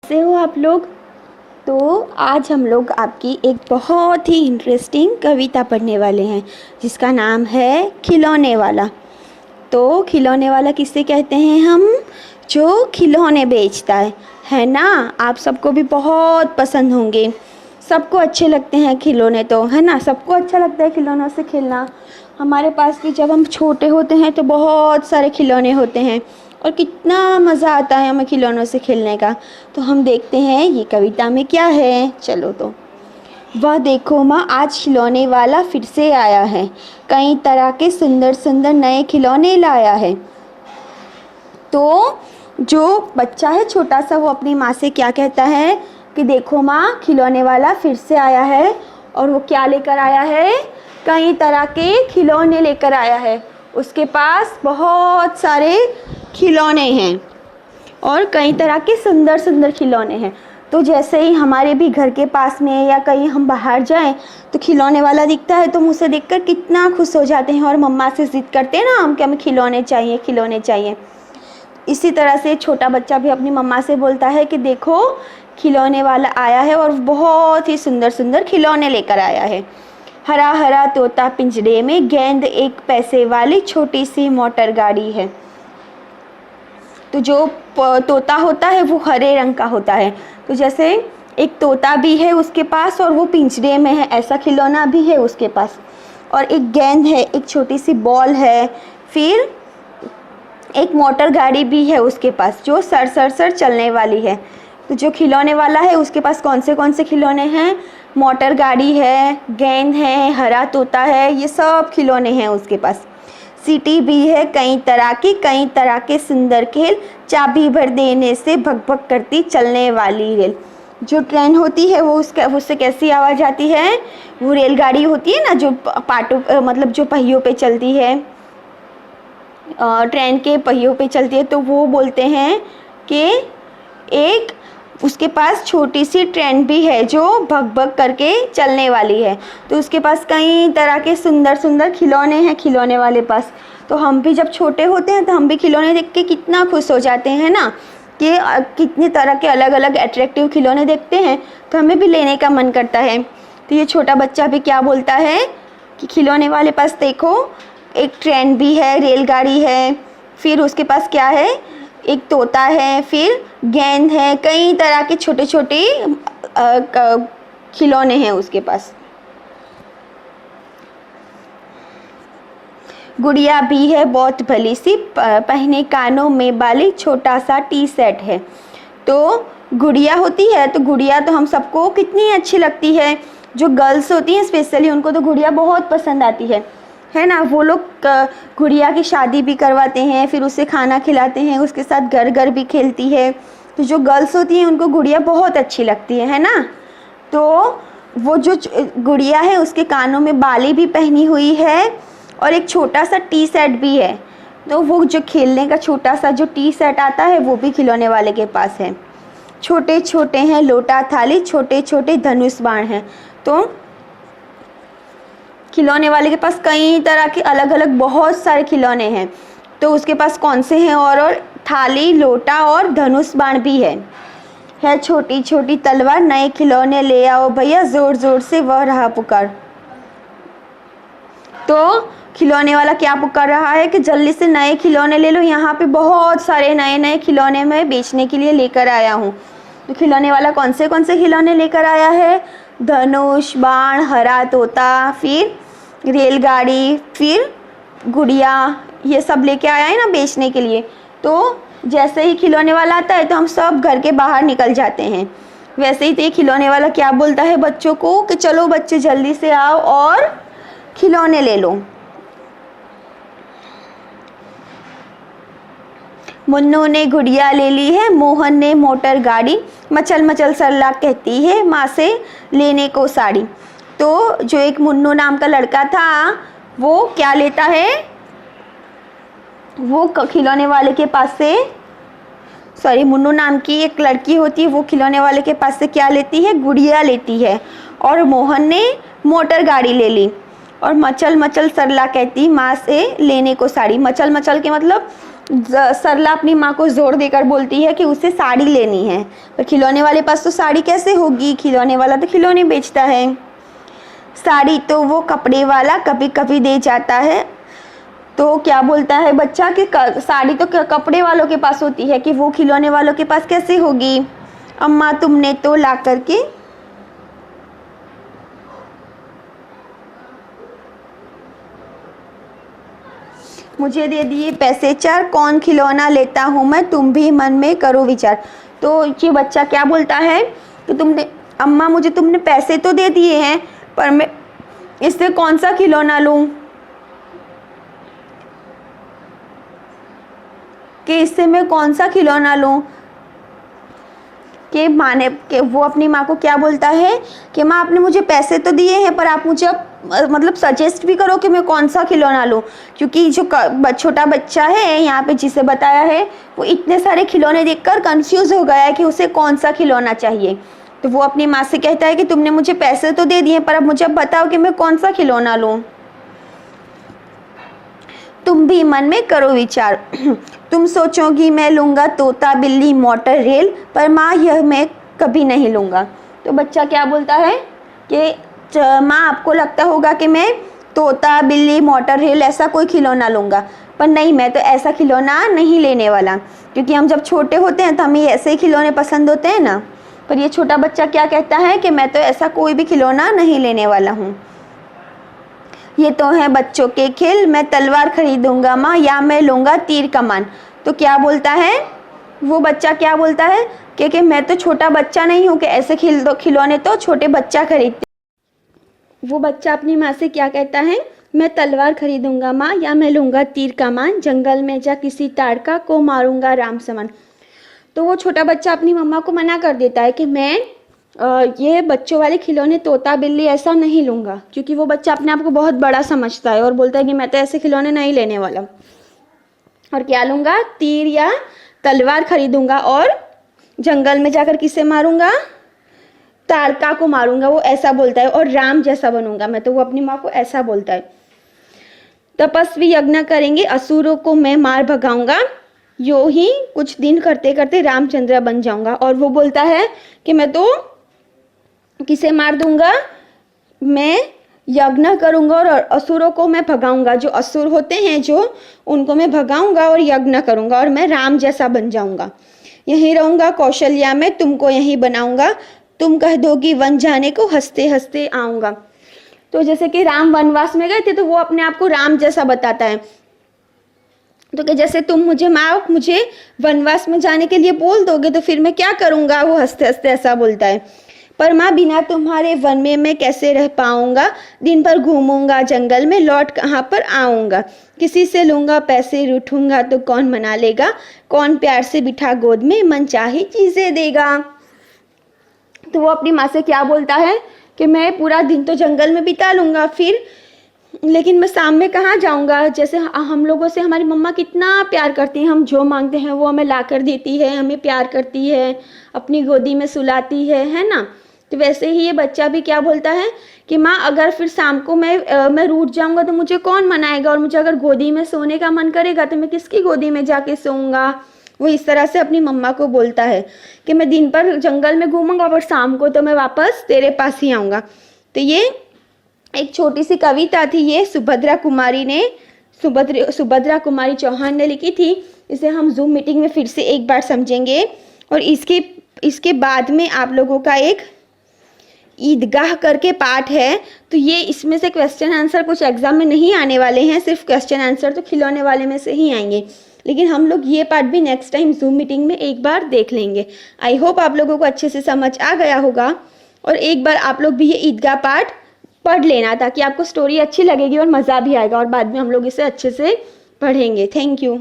से हो आप लोग। तो आज हम लोग आपकी एक बहुत ही इंटरेस्टिंग कविता पढ़ने वाले हैं जिसका नाम है खिलौने वाला। तो खिलौने वाला किससे कहते हैं हम? जो खिलौने बेचता है ना। आप सबको भी बहुत पसंद होंगे, सबको अच्छे लगते हैं खिलौने, तो है ना, सबको अच्छा लगता है खिलौनों से खेलना। हमारे पास भी जब हम छोटे होते हैं तो बहुत सारे खिलौने होते हैं और कितना मज़ा आता है हमें खिलौनों से खेलने का। तो हम देखते हैं ये कविता में क्या है। चलो तो, वह देखो माँ, आज खिलौने वाला फिर से आया है, कई तरह के सुंदर सुंदर नए खिलौने लाया है। तो जो बच्चा है छोटा सा, वो अपनी माँ से क्या कहता है कि देखो माँ, खिलौने वाला फिर से आया है। और वो क्या लेकर आया है? कई तरह के खिलौने लेकर आया है। उसके पास बहुत सारे खिलौने हैं और कई तरह के सुंदर सुंदर खिलौने हैं। तो जैसे ही हमारे भी घर के पास में या कहीं हम बाहर जाएं तो खिलौने वाला दिखता है तो हम उसे देखकर कितना खुश हो जाते हैं और मम्मा से ज़िद करते हैं ना हम कि हमें खिलौने चाहिए, खिलौने चाहिए। इसी तरह से छोटा बच्चा भी अपनी मम्मा से बोलता है कि देखो खिलौने वाला आया है और बहुत ही सुंदर सुंदर खिलौने लेकर आया है। हरा हरा तोता पिंजरे में, गेंद एक पैसे वाली छोटी सी मोटर गाड़ी है। तो जो तोता होता है वो हरे रंग का होता है। तो जैसे एक तोता भी है उसके पास और वो पिंजरे में है, ऐसा खिलौना भी है उसके पास। और एक गेंद है, एक छोटी सी बॉल है, फिर एक मोटर गाड़ी भी है उसके पास जो सर सर सर चलने वाली है। तो जो खिलौने वाला है उसके पास कौन से खिलौने हैं? मोटर गाड़ी है, गेंद है, हरा तोता है, ये सब खिलौने हैं उसके पास। सीटी भी है कई तरह के सुंदर खेल, चाबी भर देने से भग भग करती चलने वाली रेल। जो ट्रेन होती है वो उससे कैसी आवाज़ आती है? वो रेलगाड़ी होती है ना, जो पाटों मतलब जो पहियों पे चलती है, ट्रेन के पहियों पे चलती है, तो वो बोलते हैं कि एक उसके पास छोटी सी ट्रेन भी है जो भग भग करके चलने वाली है। तो उसके पास कई तरह के सुंदर सुंदर खिलौने हैं खिलौने वाले पास। तो हम भी जब छोटे होते हैं तो हम भी खिलौने देख के कितना खुश हो जाते हैं ना, कि कितने तरह के अलग अलग अट्रैक्टिव खिलौने देखते हैं तो हमें भी लेने का मन करता है। तो ये छोटा बच्चा भी क्या बोलता है कि खिलौने वाले पास देखो एक ट्रेन भी है, रेलगाड़ी है, फिर उसके पास क्या है? एक तोता है, फिर गेंद है, कई तरह के छोटे छोटे खिलौने हैं उसके पास। गुड़िया भी है बहुत भली सी, पहने कानों में बाली, छोटा सा टी सेट है। तो गुड़िया होती है, तो गुड़िया तो हम सबको कितनी अच्छी लगती है। जो गर्ल्स होती हैं स्पेशली उनको तो गुड़िया बहुत पसंद आती है ना। वो लोग गुड़िया की शादी भी करवाते हैं, फिर उसे खाना खिलाते हैं, उसके साथ घर घर भी खेलती है। तो जो गर्ल्स होती हैं उनको गुड़िया बहुत अच्छी लगती है ना। तो वो जो गुड़िया है उसके कानों में बाली भी पहनी हुई है और एक छोटा सा टी सेट भी है। तो वो जो खेलने का छोटा सा जो टी सेट आता है वो भी खिलौने वाले के पास है। छोटे छोटे हैं लोटा थाली, छोटे छोटे धनुष बाण हैं। तो खिलौने वाले के पास कई तरह के अलग अलग बहुत सारे खिलौने हैं। तो उसके पास कौन से हैं? और थाली, लोटा और धनुष बाण भी है छोटी छोटी तलवार, नए खिलौने ले आओ भैया, जोर जोर से वह रहा पुकार। तो खिलौने वाला क्या पुकार रहा है कि जल्दी से नए खिलौने ले लो, यहाँ पे बहुत सारे नए नए खिलौने मैं बेचने के लिए लेकर आया हूँ। तो खिलौने वाला कौन से खिलौने लेकर आया है? धनुष बाण, हरा तोता, फिर रेलगाड़ी, फिर गुड़िया, ये सब लेके आया है ना बेचने के लिए। तो जैसे ही खिलौने वाला आता है तो हम सब घर के बाहर निकल जाते हैं। वैसे ही तो ये खिलौने वाला क्या बोलता है बच्चों को कि चलो बच्चे जल्दी से आओ और खिलौने ले लो। मुन्नू ने गुड़िया ले ली है, मोहन ने मोटर गाड़ी, मचल मचल सरला कहती है माँ से लेने को साड़ी। तो जो एक मुन्नू नाम का लड़का था वो क्या लेता है? वो खिलौने वाले के पास से, सॉरी, मुन्नू नाम की एक लड़की होती है, वो खिलौने वाले के पास से क्या लेती है? गुड़िया लेती है। और मोहन ने मोटर गाड़ी ले ली और मचल मचल सरला कहती माँ से लेने को साड़ी। मचल मचल के मतलब सरला अपनी माँ को जोर देकर बोलती है कि उसे साड़ी लेनी है, पर खिलौने वाले पास तो साड़ी कैसे होगी, खिलौने वाला तो खिलौने बेचता है। साड़ी तो वो कपड़े वाला कभी कभी दे जाता है। तो क्या बोलता है बच्चा कि साड़ी तो कपड़े वालों के पास होती है, कि वो खिलौने वालों के पास कैसे होगी। अम्मा तुमने तो ला करके मुझे दे दिए पैसे 4, कौन खिलौना लेता हूँ मैं, तुम भी मन में करो विचार। तो ये बच्चा क्या बोलता है कि अम्मा मुझे तुमने पैसे तो दे दिए हैं, पर मैं इससे कौन सा खिलौना लूँ, कि इससे मैं कौन सा खिलौना लूँ। कि वो अपनी माँ को क्या बोलता है कि माँ आपने मुझे पैसे तो दिए हैं, पर आप मुझे मतलब सजेस्ट भी करो कि मैं कौन सा खिलौना लूँ, क्योंकि जो छोटा बच्चा है यहाँ पे जिसे बताया है वो इतने सारे खिलौने देखकर कंफ्यूज हो गया है कि उसे कौन सा खिलौना चाहिए। तो वो अपनी माँ से कहता है कि तुमने मुझे पैसे तो दे दिए, पर अब मुझे बताओ कि मैं कौन सा खिलौना लूँ। तुम भी मन में करो विचार। तुम सोचोगी मैं लूँगा तोता बिल्ली मोटर रेल, पर माँ यह मैं कभी नहीं लूँगा। तो बच्चा क्या बोलता है कि माँ आपको लगता होगा कि मैं तोता बिल्ली मोटर रेल ऐसा कोई खिलौना लूँगा, पर नहीं, मैं तो ऐसा खिलौना नहीं लेने वाला, क्योंकि हम जब छोटे होते हैं तो हमें ऐसे ही खिलौने पसंद होते हैं ना। पर ये छोटा बच्चा क्या कहता है कि मैं तो ऐसा कोई भी खिलौना नहीं लेने वाला हूँ। ये तो है बच्चों के खेल, मैं तलवार खरीदूंगा माँ, या मैं लूँगा तीर कमान। तो क्या बोलता है वो बच्चा, क्या बोलता है कि मैं तो छोटा बच्चा नहीं हूँ कि ऐसे खिलौने तो छोटे बच्चा खरीदते। वो बच्चा अपनी माँ से क्या कहता है, मैं तलवार खरीदूंगा माँ, या मैं लूँगा तीर कमान, जंगल में जा किसी ताड़का को मारूंगा राम समान। तो वो छोटा बच्चा अपनी मम्मा को मना कर देता है कि मैं ये बच्चों वाले खिलौने तोता बिल्ली ऐसा नहीं लूँगा, क्योंकि वो बच्चा अपने आप को बहुत बड़ा समझता है और बोलता है कि मैं तो ऐसे खिलौने नहीं लेने वाला, और क्या लूँगा, तीर या तलवार खरीदूंगा, और जंगल में जाकर किसे मारूंगा, ताड़का को मारूंगा, वो ऐसा बोलता है, और राम जैसा बनूंगा मैं। तो वो अपनी माँ को ऐसा बोलता है। तपस्वी यज्ञ करेंगे असुरों को मैं मार भगाऊंगा, यो ही कुछ दिन करते करते रामचंद्र बन जाऊंगा। और वो बोलता है कि मैं तो किसे मार दूंगा, मैं यज्ञ करूंगा और असुरों को मैं भगाऊंगा, जो असुर होते हैं जो उनको मैं भगाऊंगा और यज्ञ करूंगा, और मैं राम जैसा बन जाऊंगा। यहीं रहूंगा कौशल्या में, तुमको यहीं बनाऊंगा, तुम कह दोगी वन जाने को, हंसते हंसते आऊंगा। तो जैसे कि राम वनवास में गए थे तो वो अपने आप को राम जैसा बताता है। तो कि जैसे तुम मुझे माँ मुझे वनवास में जाने के लिए बोल दोगे तो फिर मैं क्या करूंगा, वो हंसते हंसते ऐसा बोलता है। पर माँ बिना तुम्हारे वन में मैं कैसे रह पाऊंगा, दिन भर घूमूंगा जंगल में, लौट कहाँ पर आऊंगा, किसी से लूंगा पैसे, रूठूंगा तो कौन मना लेगा, कौन प्यार से बिठा गोद में मनचाही चीजें देगा। तो वो अपनी माँ से क्या बोलता है कि मैं पूरा दिन तो जंगल में बिता लूंगा, फिर लेकिन मैं शाम में कहाँ जाऊंगा। जैसे हम लोगों से हमारी मम्मा कितना प्यार करती है, हम जो मांगते हैं वो हमें ला कर देती है, हमें प्यार करती है, अपनी गोदी में सुलाती है ना। तो वैसे ही ये बच्चा भी क्या बोलता है कि माँ अगर फिर शाम को मैं रूठ जाऊंगा तो मुझे कौन मनाएगा, और मुझे अगर गोदी में सोने का मन करेगा तो मैं किसकी गोदी में जाके सोऊंगा। वो इस तरह से अपनी मम्मा को बोलता है कि मैं दिन भर जंगल में घूमूंगा पर शाम को तो मैं वापस तेरे पास ही आऊँगा। तो ये एक छोटी सी कविता थी, ये सुभद्रा कुमारी चौहान ने लिखी थी। इसे हम जूम मीटिंग में फिर से एक बार समझेंगे, और इसके बाद में आप लोगों का एक ईदगाह करके पाठ है। तो ये इसमें से क्वेश्चन आंसर कुछ एग्जाम में नहीं आने वाले हैं, सिर्फ क्वेश्चन आंसर तो खिलौने वाले में से ही आएंगे, लेकिन हम लोग ये पार्ट भी नेक्स्ट टाइम जूम मीटिंग में एक बार देख लेंगे। आई होप आप लोगों को अच्छे से समझ आ गया होगा, और एक बार आप लोग भी ये ईदगाह पाठ पढ़ लेना ताकि आपको स्टोरी अच्छी लगेगी और मज़ा भी आएगा, और बाद में हम लोग इसे अच्छे से पढ़ेंगे। Thank you.